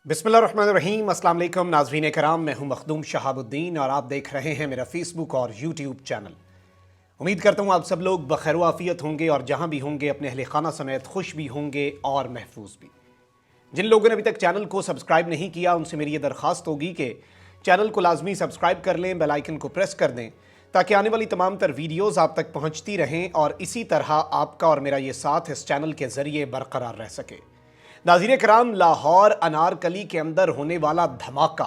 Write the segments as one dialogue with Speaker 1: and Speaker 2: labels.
Speaker 1: बिस्मिल्लाहिर्रहमानिर्रहीम। अस्सलाम वालेकुम नाज़रीन कराम, मैं हूं मखदूम शहाबुद्दीन और आप देख रहे हैं मेरा फेसबुक और यूट्यूब चैनल। उम्मीद करता हूं आप सब लोग बखैर आफियत होंगे और जहां भी होंगे अपने अहले खाना समेत खुश भी होंगे और महफूज भी। जिन लोगों ने अभी तक चैनल को सब्सक्राइब नहीं किया उनसे मेरी ये दरख्वास्त होगी कि चैनल को लाजमी सब्सक्राइब कर लें, बेल आइकन को प्रेस कर दें ताकि आने वाली तमाम तर वीडियोज़ आप तक पहुँचती रहें और इसी तरह आपका और मेरा ये साथ इस चैनल के ज़रिए बरकरार रह सके। नाज़रीन कराम, लाहौर अनारकली के अंदर होने वाला धमाका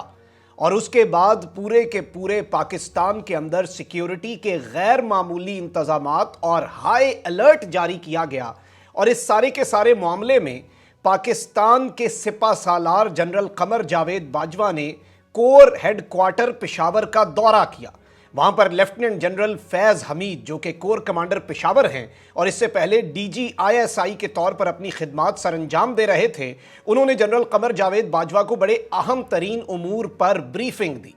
Speaker 1: और उसके बाद पूरे के पूरे पाकिस्तान के अंदर सिक्योरिटी के गैर मामूली इंतजामात और हाई अलर्ट जारी किया गया। और इस सारे के सारे मामले में पाकिस्तान के सिपा सालार जनरल कमर जावेद बाजवा ने कोर हेड क्वार्टर पेशावर का दौरा किया। वहां पर लेफ्टिनेंट जनरल फैज़ हमीद जो कि कोर कमांडर पेशावर हैं और इससे पहले DGISI के तौर पर अपनी खिदमात सरंजाम दे रहे थे, उन्होंने जनरल कमर जावेद बाजवा को बड़े अहम तरीन उमूर पर ब्रीफिंग दी।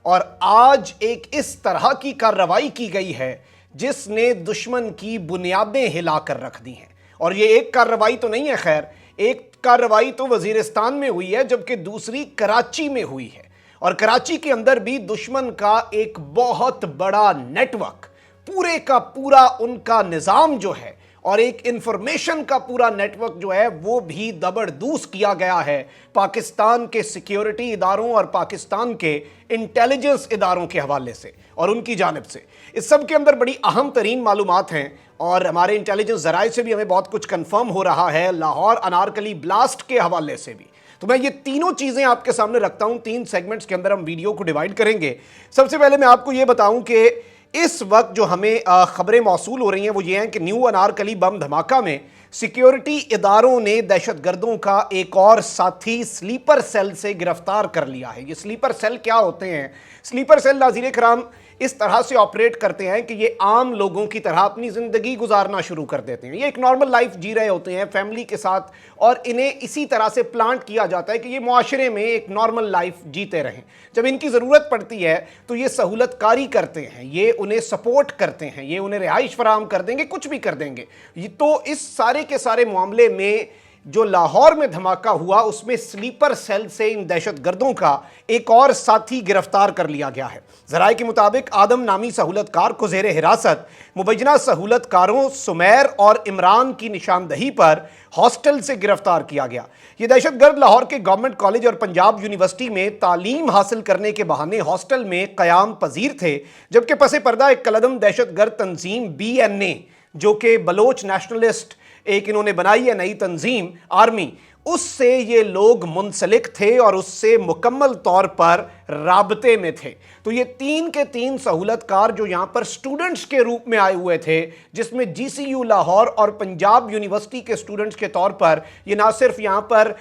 Speaker 1: और आज एक इस तरह की कार्रवाई की गई है जिसने दुश्मन की बुनियादें हिलाकर रख दी हैं। और ये एक कार्रवाई तो नहीं है, खैर एक कार्रवाई तो वजीरिस्तान में हुई है जबकि दूसरी कराची में हुई है। और कराची के अंदर भी दुश्मन का एक बहुत बड़ा नेटवर्क, पूरे का पूरा उनका निज़ाम जो है और एक इंफॉर्मेशन का पूरा नेटवर्क जो है वो भी दबरदूस किया गया है पाकिस्तान के सिक्योरिटी इदारों और पाकिस्तान के इंटेलिजेंस इदारों के हवाले से और उनकी जानिब से। इस सब के अंदर बड़ी अहम तरीन मालूमात हैं और हमारे इंटेलिजेंस ज़राए से भी हमें बहुत कुछ कन्फर्म हो रहा है, लाहौर अनारकली ब्लास्ट के हवाले से भी। तो मैं ये तीनों चीज़ें आपके सामने रखता हूं। 3 सेगमेंट्स के अंदर हम वीडियो को डिवाइड करेंगे। सबसे पहले मैं आपको ये बताऊं कि इस वक्त जो हमें खबरें मौसूल हो रही हैं वो ये हैं कि न्यू अनारकली बम धमाका में सिक्योरिटी इदारों ने दहशतगर्दों का एक और साथी स्लीपर सेल से गिरफ्तार कर लिया है। ये स्लीपर सेल क्या होते हैं? स्लीपर सेल नाज़रीन कराम इस तरह से ऑपरेट करते हैं कि ये आम लोगों की तरह अपनी ज़िंदगी गुजारना शुरू कर देते हैं। ये एक नॉर्मल लाइफ जी रहे होते हैं फैमिली के साथ और इन्हें इसी तरह से प्लांट किया जाता है कि ये मुआशरे में एक नॉर्मल लाइफ जीते रहें। जब इनकी ज़रूरत पड़ती है तो ये सहूलतकारी करते हैं, ये उन्हें सपोर्ट करते हैं, ये उन्हें रिहाइश फराहम कर देंगे, कुछ भी कर देंगे। तो इस सारे के सारे मामले में जो लाहौर में धमाका हुआ उसमें स्लीपर सेल से इन दहशतगर्दों का एक और साथी गिरफ्तार कर लिया गया है। ज़राए के मुताबिक आदम नामी सहूलतकार को ज़ेरे हिरासत मुबैना सहूलतकारों सुमैर और इमरान की निशानदही पर हॉस्टल से गिरफ्तार किया गया। ये दहशतगर्द लाहौर के गवर्नमेंट कॉलेज और पंजाब यूनिवर्सिटी में तालीम हासिल करने के बहाने हॉस्टल में क़याम पजीर थे, जबकि पसे पर्दा एक कलदम दहशतगर्द तंजीम BNA जो कि बलोच नेशनलिस्ट एक इन्होंने बनाई है नई तंजीम आर्मी, उससे ये लोग मुंसलिक थे और उससे मुकम्मल तौर पर राबते में थे। तो ये 3 के 3 सहूलतकार जो यहाँ पर स्टूडेंट्स के रूप में आए हुए थे, जिसमें GCU लाहौर और पंजाब यूनिवर्सिटी के स्टूडेंट्स के तौर पर ये ना सिर्फ यहाँ पर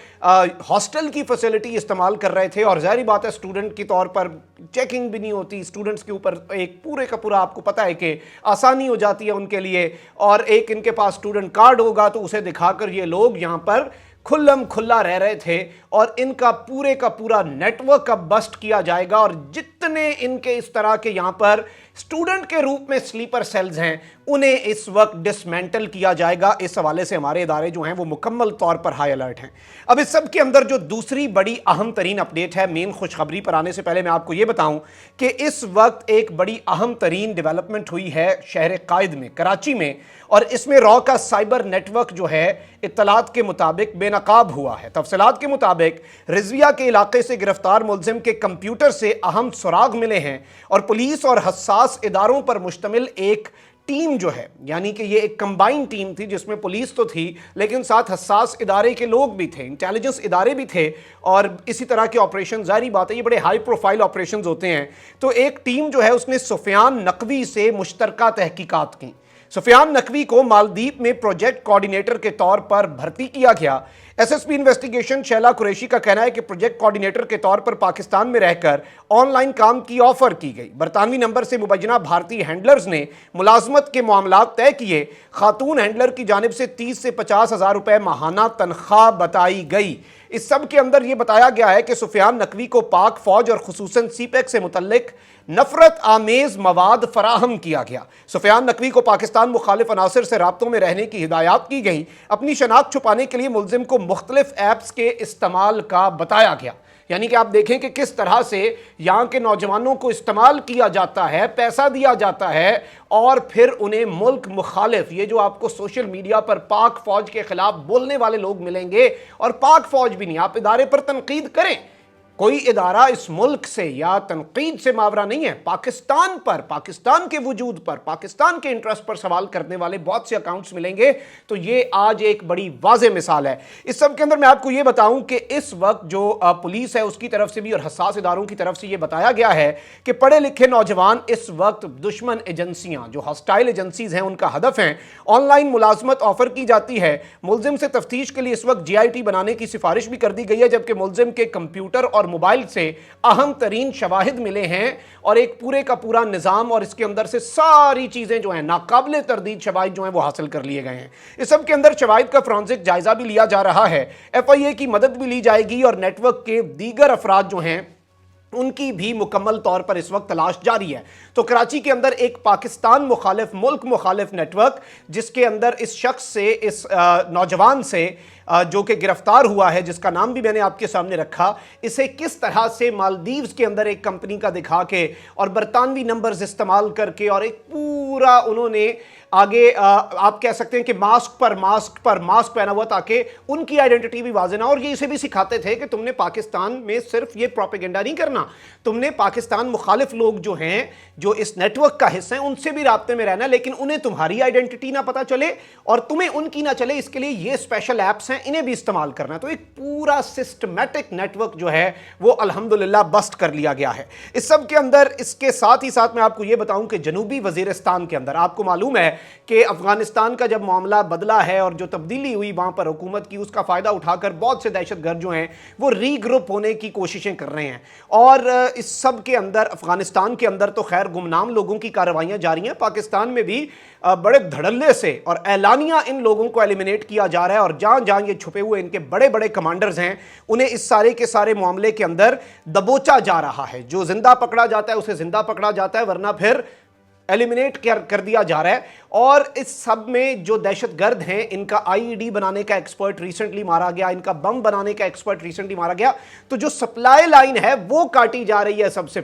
Speaker 1: हॉस्टल की फैसिलिटी इस्तेमाल कर रहे थे और ज़ाहिर बात है स्टूडेंट के तौर पर चेकिंग भी नहीं होती, स्टूडेंट्स के ऊपर एक पूरे का पूरा आपको पता है कि आसानी हो जाती है उनके लिए, और एक इनके पास स्टूडेंट कार्ड होगा तो उसे दिखाकर ये लोग यहाँ पर खुल्लम खुल्ला रह रहे थे। और इनका पूरे का पूरा नेटवर्क अब बस्ट किया जाएगा और जितने इनके इस तरह के यहाँ पर स्टूडेंट के रूप में स्लीपर सेल्स हैं उन्हें इस वक्त डिसमेंटल किया जाएगा। इस हवाले से हमारे इदारे जो हैं वो मुकम्मल तौर पर हाई अलर्ट हैं। अब इस सब के अंदर जो दूसरी बड़ी अहम तरीन अपडेट है, मेन खुशखबरी पर आने से पहले मैं आपको ये बताऊं कि इस वक्त एक बड़ी अहम तरीन डेवलपमेंट हुई है शहर कायद में, कराची में, और इसमें रॉ का साइबर नेटवर्क जो है इत्तलात के मुताबिक बेनकाब हुआ है। तफसीलात के मुताबिक रिजविया के इलाके से गिरफ्तार मुलजिम के कंप्यूटर से अहम सुराग मिले हैं और पुलिस और हसास इदारों पर मुश्तमिल एक टीम जो है, यानी कि ये एक कंबाइन टीम थी जिसमें पुलिस तो थी लेकिन साथ हसास इदारे के लोग भी थे, इंटेलिजेंस इदारे भी थे और इसी तरह के ऑपरेशन, जारी बात है ये बड़े हाई प्रोफाइल ऑपरेशंस होते हैं। तो एक टीम जो है उसने सुफियान नकवी से मुश्तरका तहकीकात की। सुफियान नकवी को मालदीव में प्रोजेक्ट कोऑर्डिनेटर के तौर पर भर्ती किया गया। SSP इन्वेस्टिगेशन शैला कुरैशी का कहना है कि प्रोजेक्ट कोऑर्डिनेटर के तौर पर पाकिस्तान में रहकर ऑनलाइन काम की ऑफर की गई। बरतानवी नंबर से मुबैना भारतीय हैंडलर्स ने मुलाजमत के मामलात तय किए। खातून हैंडलर की जानिब से 30 से 50 हज़ार रुपए माहाना तनख्वाह बताई गई। इस सब के अंदर यह बताया गया है कि सुफियान नकवी को पाक फौज और खुसूसन CPEC से मुतल्लिक नफरत आमेज मवाद फराहम किया गया। सुफियान नकवी को पाकिस्तान मुखालिफ अनासर से राब्तों में रहने की हिदायत की गई। अपनी शनाख्त छुपाने के लिए मुलजिम को मुख्तलिफ ऐप्स के इस्तेमाल का बताया गया। यानी कि आप देखें कि किस तरह से यहाँ के नौजवानों को इस्तेमाल किया जाता है, पैसा दिया जाता है और फिर उन्हें मुल्क मुखालिफ, ये जो आपको सोशल मीडिया पर पाक फौज के खिलाफ बोलने वाले लोग मिलेंगे, और पाक फौज भी नहीं, आप इदारे पर तनकीद करें, कोई इदारा इस मुल्क से या तनकीद से मावरा नहीं है। पाकिस्तान पर, पाकिस्तान के वजूद पर, पाकिस्तान के इंटरेस्ट पर सवाल करने वाले बहुत से अकाउंट्स मिलेंगे। तो ये आज एक बड़ी वाज़ेह मिसाल है। इस सब के अंदर मैं आपको ये बताऊं कि इस वक्त जो पुलिस है उसकी तरफ से भी और हसास इदारों की तरफ से ये बताया गया है कि पढ़े लिखे नौजवान इस वक्त दुश्मन एजेंसियां, जो हॉस्टाइल एजेंसीज हैं, उनका हदफ हैं। ऑनलाइन मुलाजमत ऑफर की जाती है। मुलजिम से तफ्तीश के लिए इस वक्त GIT बनाने की सिफारिश भी कर दी गई है, जबकि मुलजिम के कंप्यूटर और मोबाइल से अहम तरीन शवाहिद मिले हैं और एक पूरे का पूरा निजाम और इसके अंदर से सारी चीजें जो हैं, नाकाबिले तरदीद शवाहिद जो हैं वो हासिल कर लिए गए हैं। इस सब के अंदर शवाहिद का फोरेंसिक जायजा भी लिया जा रहा है। FIA की मदद भी ली जाएगी और नेटवर्क के दीगर अफराद जो हैं उनकी भी मुकम्मल तौर पर इस वक्त तलाश जारी है। तो कराची के अंदर एक पाकिस्तान मुखालिफ, मुल्क मुखालिफ नेटवर्क, जिसके अंदर इस शख्स से, इस नौजवान से जो कि गिरफ्तार हुआ है, जिसका नाम भी मैंने आपके सामने रखा, इसे किस तरह से मालदीव्स के अंदर एक कंपनी का दिखा के और बरतानवी नंबर्स इस्तेमाल करके और एक पूरा उन्होंने आगे आप कह सकते हैं कि मास्क पर मास्क पहना हुआ, ताकि उनकी आइडेंटिटी भी वाज़ेह ना। और ये इसे भी सिखाते थे कि तुमने पाकिस्तान में सिर्फ ये प्रोपेगेंडा नहीं करना, तुमने पाकिस्तान मुखालिफ लोग जो हैं, जो इस नेटवर्क का हिस्सा हैं, उनसे भी राब्ते में रहना, लेकिन उन्हें तुम्हारी आइडेंटिटी ना पता चले और तुम्हें उनकी ना चले, इसके लिए ये स्पेशल ऐप्स हैं, इन्हें भी इस्तेमाल करना है। तो एक पूरा सिस्टमैटिक नेटवर्क जो है वो अल्हम्दुलिल्लाह बस्ट कर लिया गया है। इस सब के अंदर इसके साथ ही साथ मैं आपको ये बताऊं कि जनूबी वजीरिस्तान के अंदर आपको मालूम है कि अफगानिस्तान का जब मामला बदला है और जो तब्दीली हुई वहां पर हुकूमत की, उसका फायदा उठाकर बहुत से दहशतगर्द जो हैं वो रीग्रुप होने की कोशिशें कर रहे हैं। और इस सब के अंदर अफगानिस्तान के अंदर तो खैर गुमनाम लोगों की कार्रवाइयां जारी हैं, पाकिस्तान में भी बड़े धड़ल्ले से और एलानिया इन लोगों को एलिमिनेट किया जा रहा है। और जहां जहां ये छुपे हुए इनके बड़े बड़े कमांडर्स हैं, उन्हें इस सारे के सारे मामले के अंदर दबोचा जा रहा है। जो जिंदा पकड़ा जाता है उसे जिंदा पकड़ा जाता है, वरना फिर एलिमिनेट कर दिया जा रहा है। और इस सब में जो दहशतगर्द हैं, इनका IED बनाने का एक्सपर्ट रिसेंटली मारा गया, इनका बम बनाने का एक्सपर्ट रिसेंटली मारा गया। तो जो सप्लाई लाइन है वो काटी जा रही है। सबसे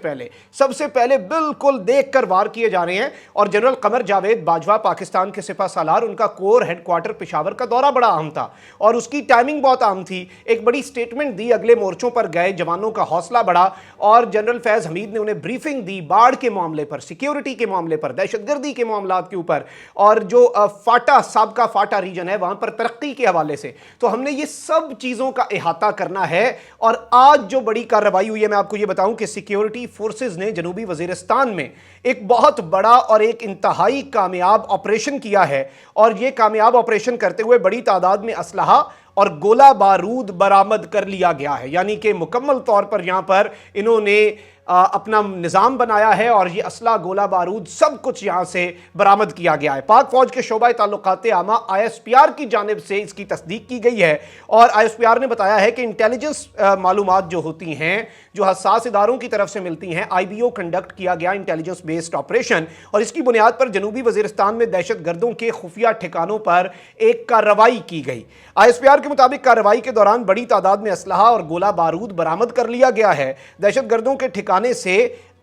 Speaker 1: पहले बिल्कुल देखकर वार किए जा रहे हैं। और जनरल कमर जावेद बाजवा, पाकिस्तान के सिपह सालार, उनका कोर हेडक्वार्टर पेशावर का दौरा बड़ा अहम था और उसकी टाइमिंग बहुत अहम थी। एक बड़ी स्टेटमेंट दी, अगले मोर्चों पर गए, जवानों का हौसला बढ़ा और जनरल फैज हमीद ने उन्हें ब्रीफिंग दी बाढ़ के मामले पर, सिक्योरिटी के मामले पर, दहशतगर्दी के मामलात के ऊपर और जो फाटा, साबका फाटा रीजन है, वहां पर तरक्की के हवाले से। तो हमने ये सब चीजों का इहाता करना है। और आज जो बड़ी कार्रवाई हुई है, मैं आपको ये बताऊं कि सिक्योरिटी फोर्सेस ने जनूबी वजीरिस्तान में एक बहुत बड़ा और एक इंतहाई कामयाब ऑपरेशन किया है। और ये कामयाब ऑपरेशन करते हुए बड़ी तादाद में असलहा और गोला बारूद बरामद कर लिया गया है। यानी कि मुकम्मल तौर पर यहां पर इन्होंने अपना निज़ाम बनाया है और ये असला, गोला बारूद, सब कुछ यहाँ से बरामद किया गया है। पाक फौज के शोबा ताल्लुकात आमा ISPR की जानिब से इसकी तस्दीक की गई है। और ISPR ने बताया है कि इंटेलिजेंस मालूमात जो होती हैं, जो हसास इदारों की तरफ से मिलती हैं, IBO कंडक्ट किया गया इंटेलिजेंस बेस्ड ऑपरेशन, और इसकी बुनियाद पर जनूबी वजीरिस्तान में दहशत गर्दों के खुफिया ठिकानों पर एक कार्रवाई की गई। ISPR के मुताबिक कार्रवाई के दौरान बड़ी तादाद में असलहा और गोला बारूद बरामद कर लिया गया है। दहशत गर्दों के ठिकाने से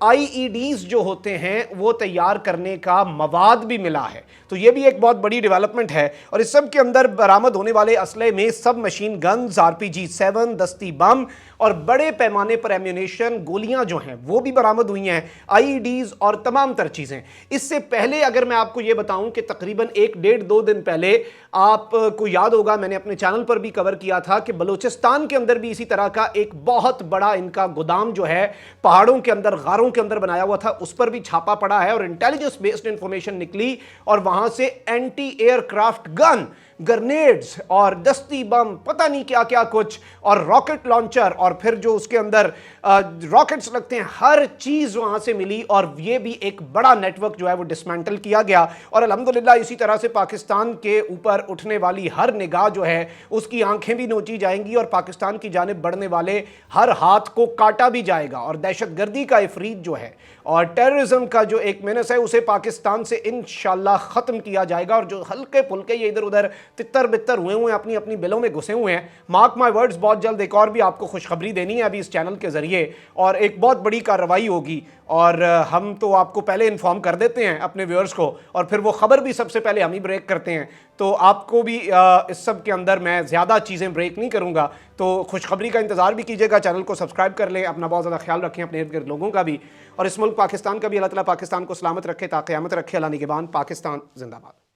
Speaker 1: IEDs जो होते हैं वो तैयार करने का मवाद भी मिला है। तो ये भी एक बहुत बड़ी डेवलपमेंट है। और इस सब के अंदर बरामद होने वाले असले में सब मशीन गन्स, RPG-7, दस्ती बम और बड़े पैमाने पर एम्यूनेशन, गोलियां जो हैं वो भी बरामद हुई हैं, IEDs और तमाम तर चीज़ें। इससे पहले अगर मैं आपको ये बताऊं कि तकरीबन 1-1.5-2 दिन पहले आपको याद होगा मैंने अपने चैनल पर भी कवर किया था कि बलूचिस्तान के अंदर भी इसी तरह का एक बहुत बड़ा इनका गोदाम जो है पहाड़ों के अंदर, गारों के अंदर बनाया हुआ था, उस पर भी छापा पड़ा है और इंटेलिजेंस बेस्ड इंफॉर्मेशन निकली और वहां से एंटी एयरक्राफ्ट गन گرنیڈز اور دستی بم، پتہ نہیں کیا کیا کچھ، اور راکٹ لانچر، اور پھر جو اس کے اندر راکٹس لگتے ہیں، ہر چیز وہاں سے ملی، اور یہ بھی ایک بڑا نیٹ ورک جو ہے وہ ڈسمینٹل کیا گیا. اور الحمدللہ اسی طرح سے پاکستان کے اوپر اٹھنے والی ہر نگاہ جو ہے اس کی آنکھیں بھی نوچی جائیں گی، اور پاکستان کی جانب بڑھنے والے ہر ہاتھ کو کاٹا بھی جائے گا، اور دہشت گردی کا افریت جو ہے اور ٹیررزم کا جو ایک مینس ہے اسے پاکستان سے انشاءاللہ ختم کیا جائے گا. اور جو ہلکے پھلکے یہ ادھر ادھر تتر بتر ہوئے ہیں، اپنی اپنی بلوں میں گھسے ہوئے ہیں، مارک مائی ورڈز، بہت جلد ایک اور بھی آپ کو خوشخبری دینی ہے ابھی اس چینل کے ذریعے، اور ایک بہت بڑی کارروائی ہوگی. اور ہم تو آپ کو پہلے انفارم کر دیتے ہیں اپنے ویورز کو، اور پھر وہ خبر بھی سب سے پہلے ہم ہی بریک کرتے ہیں. تو آپ کو بھی اس سب کے اندر میں زیادہ چیزیں بریک نہیں کروں گا، تو خوشخبری کا انتظار بھی کیجیے گا. چینل کو سبسکرائب کر لیں، اپنا بہت زیادہ خیال رکھیں، اپنے ارد گرد لوگوں کا بھی، اور اس ملک پاکستان کا بھی. اللہ تعالیٰ پاکستان کو سلامت رکھے تا قیامت رکھے. اللہ نگہبان. پاکستان زندہ باد.